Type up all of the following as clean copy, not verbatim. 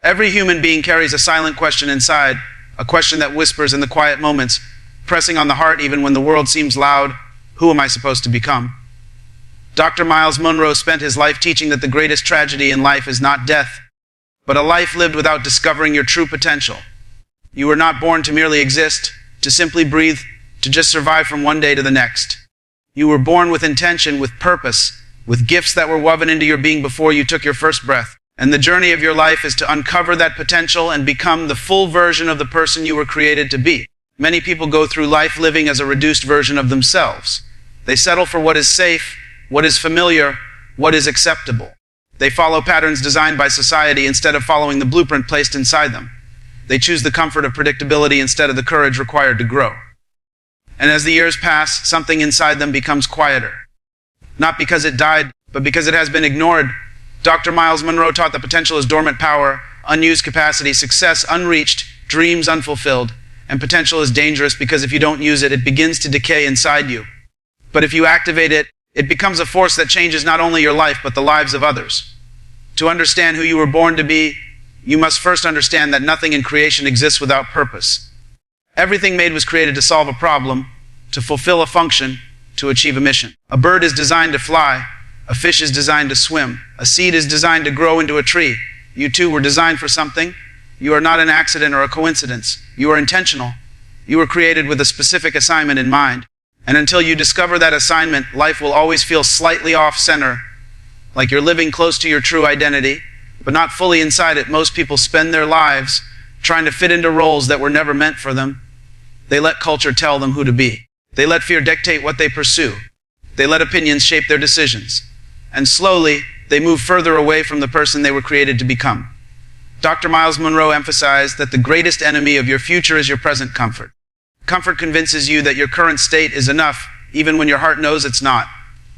Every human being carries a silent question inside, a question that whispers in the quiet moments, pressing on the heart even when the world seems loud. Who am I supposed to become? Dr. Myles Munroe spent his life teaching that the greatest tragedy in life is not death, but a life lived without discovering your true potential. You were not born to merely exist, to simply breathe, to just survive from one day to the next. You were born with intention, with purpose, with gifts that were woven into your being before you took your first breath. And the journey of your life is to uncover that potential and become the full version of the person you were created to be. Many people go through life living as a reduced version of themselves. They settle for what is safe, what is familiar, what is acceptable. They follow patterns designed by society instead of following the blueprint placed inside them. They choose the comfort of predictability instead of the courage required to grow. And as the years pass, something inside them becomes quieter. Not because it died, but because it has been ignored. Dr. Myles Munroe taught that potential is dormant power, unused capacity, success unreached, dreams unfulfilled. And potential is dangerous because if you don't use it, it begins to decay inside you. But if you activate it, it becomes a force that changes not only your life, but the lives of others. To understand who you were born to be, you must first understand that nothing in creation exists without purpose. Everything made was created to solve a problem, to fulfill a function, to achieve a mission. A bird is designed to fly. A fish is designed to swim. A seed is designed to grow into a tree. You too were designed for something. You are not an accident or a coincidence. You are intentional. You were created with a specific assignment in mind. And until you discover that assignment, life will always feel slightly off-center, like you're living close to your true identity, but not fully inside it. Most people spend their lives trying to fit into roles that were never meant for them. They let culture tell them who to be. They let fear dictate what they pursue. They let opinions shape their decisions. And slowly, they move further away from the person they were created to become. Dr. Myles Munroe emphasized that the greatest enemy of your future is your present comfort. Comfort convinces you that your current state is enough, even when your heart knows it's not.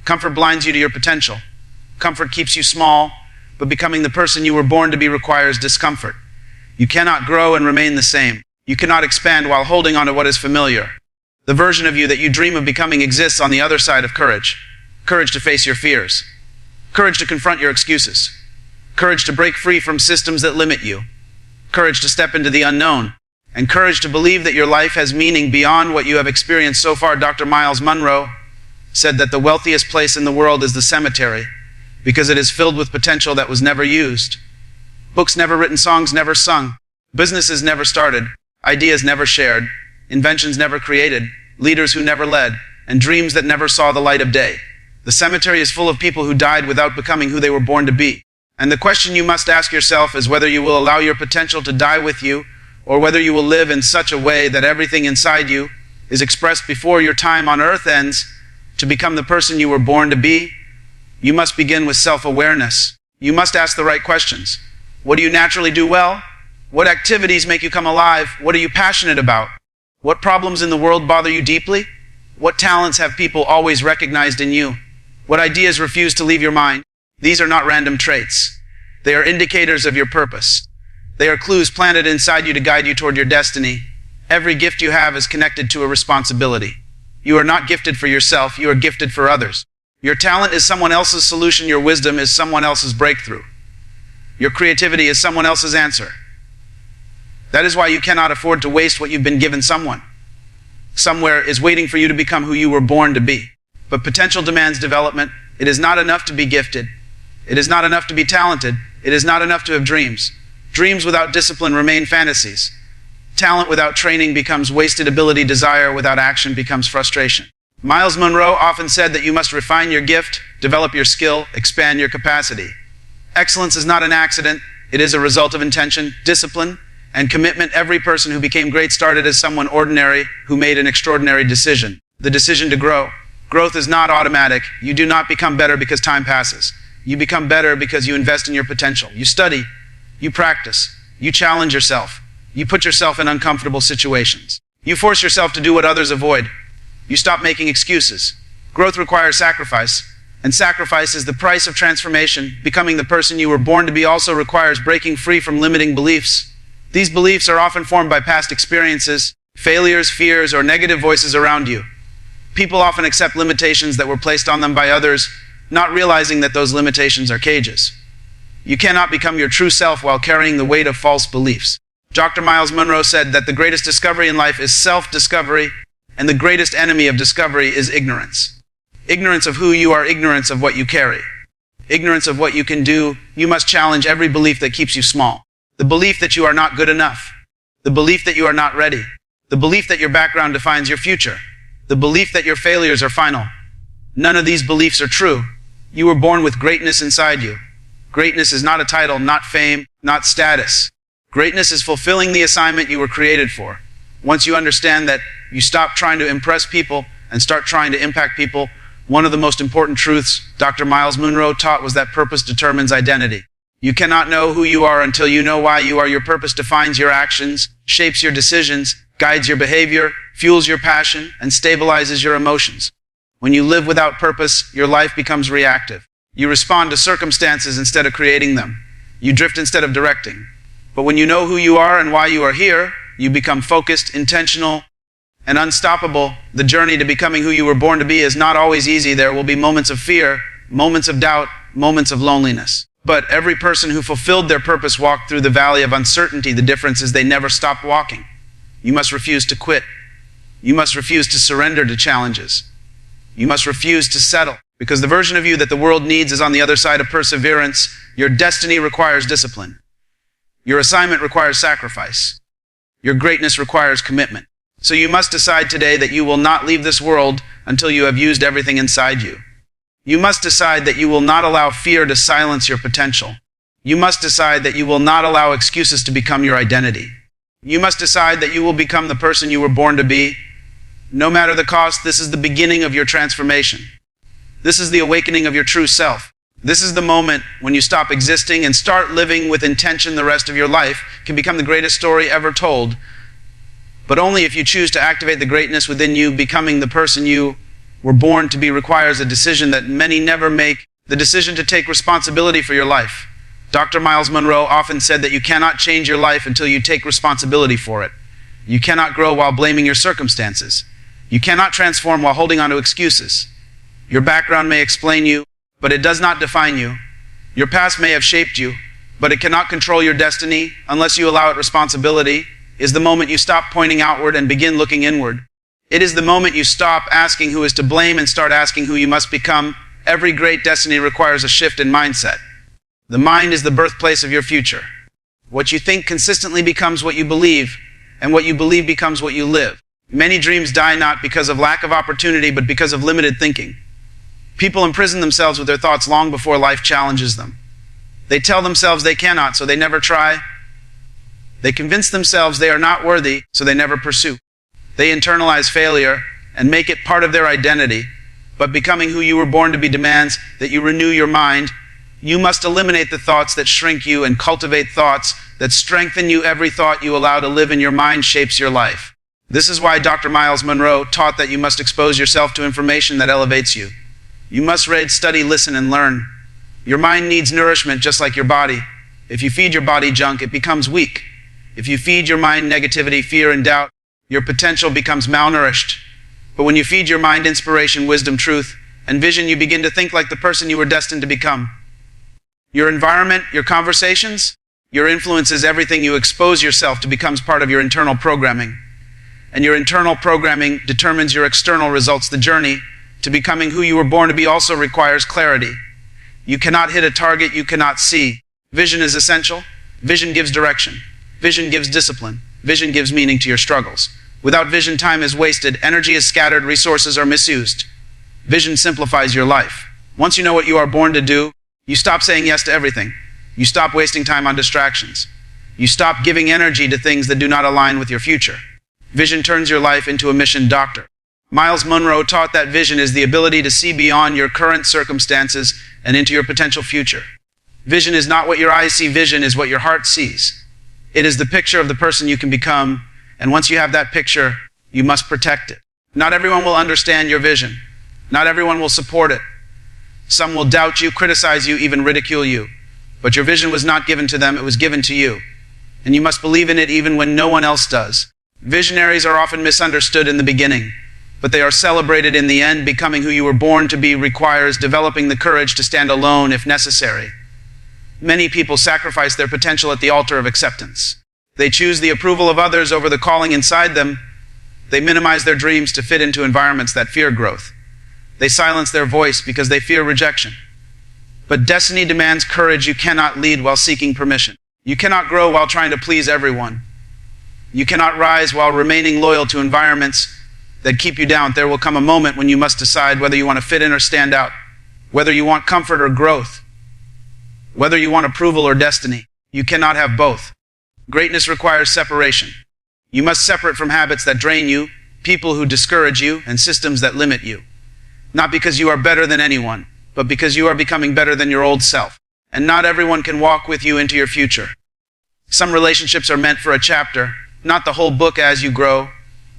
Comfort blinds you to your potential. Comfort keeps you small, but becoming the person you were born to be requires discomfort. You cannot grow and remain the same. You cannot expand while holding on to what is familiar. The version of you that you dream of becoming exists on the other side of courage. Courage to face your fears. Courage to confront your excuses. Courage to break free from systems that limit you. Courage to step into the unknown. And courage to believe that your life has meaning beyond what you have experienced so far. Dr. Myles Munroe said that the wealthiest place in the world is the cemetery, because it is filled with potential that was never used. Books never written, songs never sung. Businesses never started. Ideas never shared. Inventions never created. Leaders who never led. And dreams that never saw the light of day. The cemetery is full of people who died without becoming who they were born to be. And the question you must ask yourself is whether you will allow your potential to die with you, or whether you will live in such a way that everything inside you is expressed before your time on earth ends to become the person you were born to be. You must begin with self-awareness. You must ask the right questions. What do you naturally do well? What activities make you come alive? What are you passionate about? What problems in the world bother you deeply? What talents have people always recognized in you? What ideas refuse to leave your mind? These are not random traits. They are indicators of your purpose. They are clues planted inside you to guide you toward your destiny. Every gift you have is connected to a responsibility. You are not gifted for yourself, you are gifted for others. Your talent is someone else's solution, your wisdom is someone else's breakthrough. Your creativity is someone else's answer. That is why you cannot afford to waste what you've been given. Someone somewhere is waiting for you to become who you were born to be. But potential demands development. It is not enough to be gifted. It is not enough to be talented. It is not enough to have dreams. Dreams without discipline remain fantasies. Talent without training becomes wasted ability. Desire without action becomes frustration. Myles Munroe often said that you must refine your gift, develop your skill, expand your capacity. Excellence is not an accident. It is a result of intention, discipline, and commitment. Every person who became great started as someone ordinary who made an extraordinary decision. The decision to grow. Growth is not automatic. You do not become better because time passes. You become better because you invest in your potential. You study. You practice. You challenge yourself. You put yourself in uncomfortable situations. You force yourself to do what others avoid. You stop making excuses. Growth requires sacrifice, and sacrifice is the price of transformation. Becoming the person you were born to be also requires breaking free from limiting beliefs. These beliefs are often formed by past experiences, failures, fears, or negative voices around you. People often accept limitations that were placed on them by others, not realizing that those limitations are cages. You cannot become your true self while carrying the weight of false beliefs. Dr. Miles Monroe said that the greatest discovery in life is self-discovery, and the greatest enemy of discovery is ignorance. Ignorance of who you are, ignorance of what you carry. Ignorance of what you can do. You must challenge every belief that keeps you small. The belief that you are not good enough. The belief that you are not ready. The belief that your background defines your future. The belief that your failures are final. None of these beliefs are true. You were born with greatness inside you. Greatness is not a title, not fame, not status. Greatness is fulfilling the assignment you were created for. Once you understand that, you stop trying to impress people and start trying to impact people. One of the most important truths Dr. Miles Monroe taught was that purpose determines identity. You cannot know who you are until you know why you are. Your purpose defines your actions, shapes your decisions, guides your behavior, fuels your passion, and stabilizes your emotions. When you live without purpose, your life becomes reactive. You respond to circumstances instead of creating them. You drift instead of directing. But when you know who you are and why you are here, you become focused, intentional, and unstoppable. The journey to becoming who you were born to be is not always easy. There will be moments of fear, moments of doubt, moments of loneliness. But every person who fulfilled their purpose walked through the valley of uncertainty. The difference is they never stopped walking. You must refuse to quit. You must refuse to surrender to challenges. You must refuse to settle, because the version of you that the world needs is on the other side of perseverance. Your destiny requires discipline. Your assignment requires sacrifice. Your greatness requires commitment. So you must decide today that you will not leave this world until you have used everything inside you. You must decide that you will not allow fear to silence your potential. You must decide that you will not allow excuses to become your identity. You must decide that you will become the person you were born to be. No matter the cost, this is the beginning of your transformation. This is the awakening of your true self. This is the moment when you stop existing and start living with intention. The rest of your life can become the greatest story ever told, but only if you choose to activate the greatness within you. Becoming the person you were born to be requires a decision that many never make, the decision to take responsibility for your life. Dr. Miles Monroe often said that you cannot change your life until you take responsibility for it. You cannot grow while blaming your circumstances. You cannot transform while holding on to excuses. Your background may explain you, but it does not define you. Your past may have shaped you, but it cannot control your destiny unless you allow it responsibility. Is the moment you stop pointing outward and begin looking inward. It is the moment you stop asking who is to blame and start asking who you must become. Every great destiny requires a shift in mindset. The mind is the birthplace of your future. What you think consistently becomes what you believe, and what you believe becomes what you live. Many dreams die not because of lack of opportunity, but because of limited thinking. People imprison themselves with their thoughts long before life challenges them. They tell themselves they cannot, so they never try. They convince themselves they are not worthy, so they never pursue. They internalize failure and make it part of their identity. But becoming who you were born to be demands that you renew your mind. You must eliminate the thoughts that shrink you and cultivate thoughts that strengthen you. Every thought you allow to live in your mind shapes your life. This is why Dr. Miles Monroe taught that you must expose yourself to information that elevates you. You must read, study, listen, and learn. Your mind needs nourishment just like your body. If you feed your body junk, it becomes weak. If you feed your mind negativity, fear, and doubt, your potential becomes malnourished. But when you feed your mind inspiration, wisdom, truth, and vision, you begin to think like the person you were destined to become. Your environment, your conversations, your influences, everything you expose yourself to becomes part of your internal programming. And your internal programming determines your external results. The journey to becoming who you were born to be also requires clarity. You cannot hit a target you cannot see. Vision is essential. Vision gives direction. Vision gives discipline. Vision gives meaning to your struggles. Without vision, time is wasted, energy is scattered, resources are misused. Vision simplifies your life. Once you know what you are born to do, you stop saying yes to everything. You stop wasting time on distractions. You stop giving energy to things that do not align with your future. Vision turns your life into a mission doctor. Miles Monroe taught that vision is the ability to see beyond your current circumstances and into your potential future. Vision is not what your eyes see, vision is what your heart sees. It is the picture of the person you can become, and once you have that picture, you must protect it. Not everyone will understand your vision. Not everyone will support it. Some will doubt you, criticize you, even ridicule you. But your vision was not given to them, it was given to you. And you must believe in it even when no one else does. Visionaries are often misunderstood in the beginning, but they are celebrated in the end. Becoming who you were born to be requires developing the courage to stand alone if necessary. Many people sacrifice their potential at the altar of acceptance. They choose the approval of others over the calling inside them. They minimize their dreams to fit into environments that fear growth. They silence their voice because they fear rejection. But destiny demands courage. You cannot lead while seeking permission. You cannot grow while trying to please everyone. You cannot rise while remaining loyal to environments that keep you down. There will come a moment when you must decide whether you want to fit in or stand out, whether you want comfort or growth, whether you want approval or destiny. You cannot have both. Greatness requires separation. You must separate from habits that drain you, people who discourage you, and systems that limit you. Not because you are better than anyone, but because you are becoming better than your old self. And not everyone can walk with you into your future. Some relationships are meant for a chapter, not the whole book. As you grow,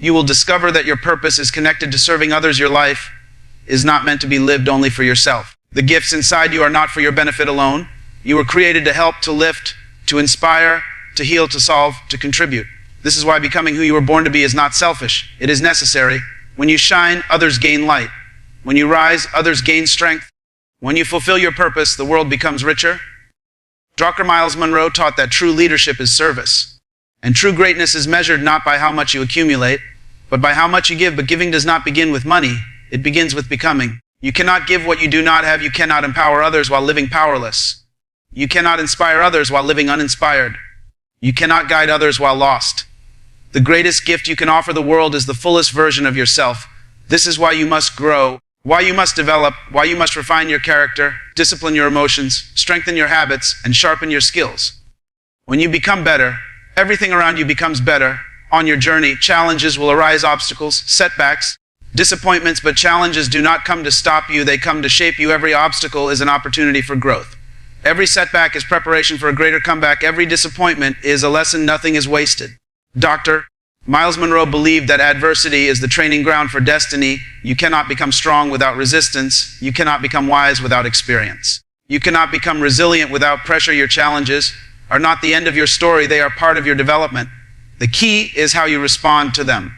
you will discover that your purpose is connected to serving others. Your life is not meant to be lived only for yourself. The gifts inside you are not for your benefit alone. You were created to help, to lift, to inspire, to heal, to solve, to contribute. This is why becoming who you were born to be is not selfish. It is necessary. When you shine, others gain light. When you rise, others gain strength. When you fulfill your purpose, the world becomes richer. Dr. Miles Monroe taught that true leadership is service. And true greatness is measured not by how much you accumulate, but by how much you give. But giving does not begin with money. It begins with becoming. You cannot give what you do not have. You cannot empower others while living powerless. You cannot inspire others while living uninspired. You cannot guide others while lost. The greatest gift you can offer the world is the fullest version of yourself. This is why you must grow, why you must develop, why you must refine your character, discipline your emotions, strengthen your habits, and sharpen your skills. When you become better, everything around you becomes better. On your journey, challenges will arise, obstacles, setbacks, disappointments, but challenges do not come to stop you. They come to shape you. Every obstacle is an opportunity for growth. Every setback is preparation for a greater comeback. Every disappointment is a lesson. Nothing is wasted. Dr. Miles Monroe believed that adversity is the training ground for destiny. You cannot become strong without resistance. You cannot become wise without experience. You cannot become resilient without pressure. Your challenges are not the end of your story. They are part of your development. The key is how you respond to them.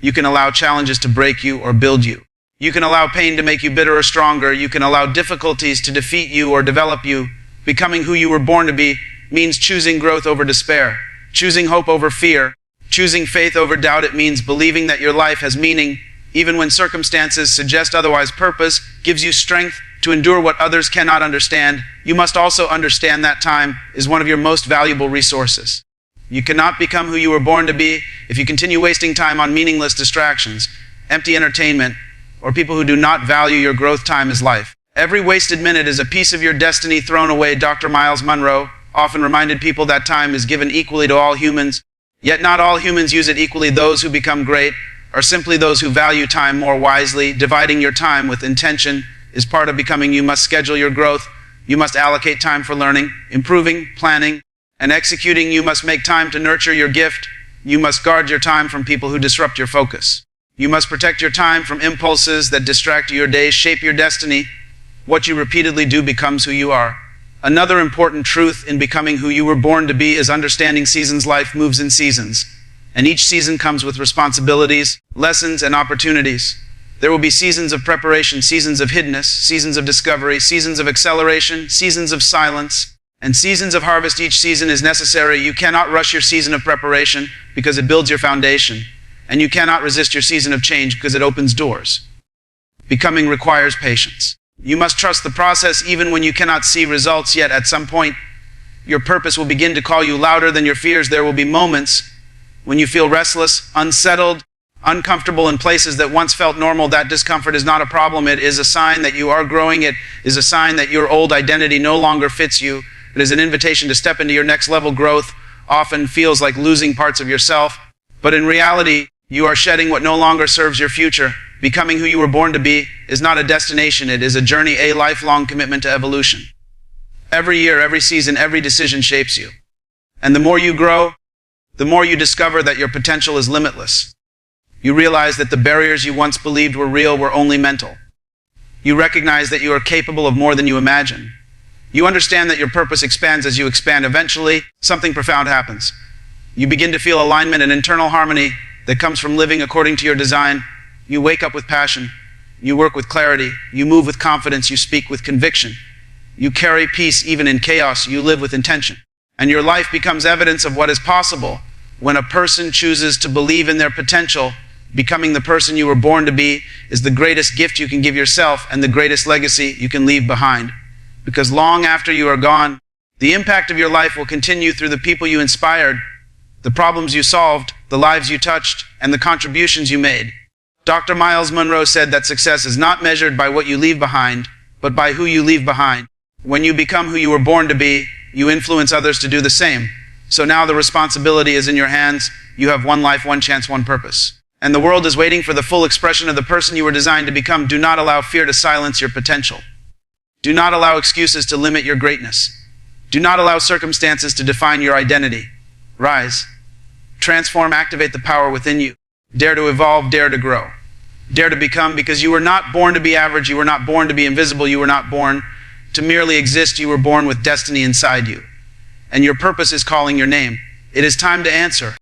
You can allow challenges to break you or build you. You can allow pain to make you bitter or stronger. You can allow difficulties to defeat you or develop you. Becoming who you were born to be means choosing growth over despair, choosing hope over fear, choosing faith over doubt. It means believing that your life has meaning, even when circumstances suggest otherwise. Purpose gives you strength to endure what others cannot understand. You must also understand that time is one of your most valuable resources. You cannot become who you were born to be if you continue wasting time on meaningless distractions, empty entertainment, or people who do not value your growth. Time is life. Every wasted minute is a piece of your destiny thrown away. Dr. Miles Monroe often reminded people that time is given equally to all humans, yet not all humans use it equally. Those who become great are simply those who value time more wisely. Dividing your time with intention is part of becoming. You must schedule your growth. You must allocate time for learning, improving, planning, and executing. You must make time to nurture your gift. You must guard your time from people who disrupt your focus. You must protect your time from impulses that distract you. Your days shape your destiny. What you repeatedly do becomes who you are. Another important truth in becoming who you were born to be is understanding seasons. Life moves in seasons, and each season comes with responsibilities, lessons, and opportunities. There will be seasons of preparation, seasons of hiddenness, seasons of discovery, seasons of acceleration, seasons of silence, and seasons of harvest. Each season is necessary. You cannot rush your season of preparation because it builds your foundation, and you cannot resist your season of change because it opens doors. Becoming requires patience. You must trust the process even when you cannot see results yet. At some point, your purpose will begin to call you louder than your fears. There will be moments when you feel restless, unsettled, uncomfortable in places that once felt normal. That discomfort is not a problem. It is a sign that you are growing. It is a sign that your old identity no longer fits you. It is an invitation to step into your next level. Growth often feels like losing parts of yourself, but in reality, you are shedding what no longer serves your future. Becoming who you were born to be is not a destination. It is a journey, a lifelong commitment to evolution. Every year, every season, every decision shapes you. And the more you grow, the more you discover that your potential is limitless. You realize that the barriers you once believed were real were only mental. You recognize that you are capable of more than you imagine. You understand that your purpose expands as you expand. Eventually, something profound happens. You begin to feel alignment and internal harmony that comes from living according to your design. You wake up with passion. You work with clarity. You move with confidence. You speak with conviction. You carry peace even in chaos. You live with intention. And your life becomes evidence of what is possible when a person chooses to believe in their potential. Becoming the person you were born to be is the greatest gift you can give yourself and the greatest legacy you can leave behind. Because long after you are gone, the impact of your life will continue through the people you inspired, the problems you solved, the lives you touched, and the contributions you made. Dr. Myles Munroe said that success is not measured by what you leave behind, but by who you leave behind. When you become who you were born to be, you influence others to do the same. So now the responsibility is in your hands. You have one life, one chance, one purpose. And the world is waiting for the full expression of the person you were designed to become. Do not allow fear to silence your potential. Do not allow excuses to limit your greatness. Do not allow circumstances to define your identity. Rise. Transform, activate the power within you. Dare to evolve, dare to grow. Dare to become, because you were not born to be average, you were not born to be invisible, you were not born to merely exist, you were born with destiny inside you. And your purpose is calling your name. It is time to answer.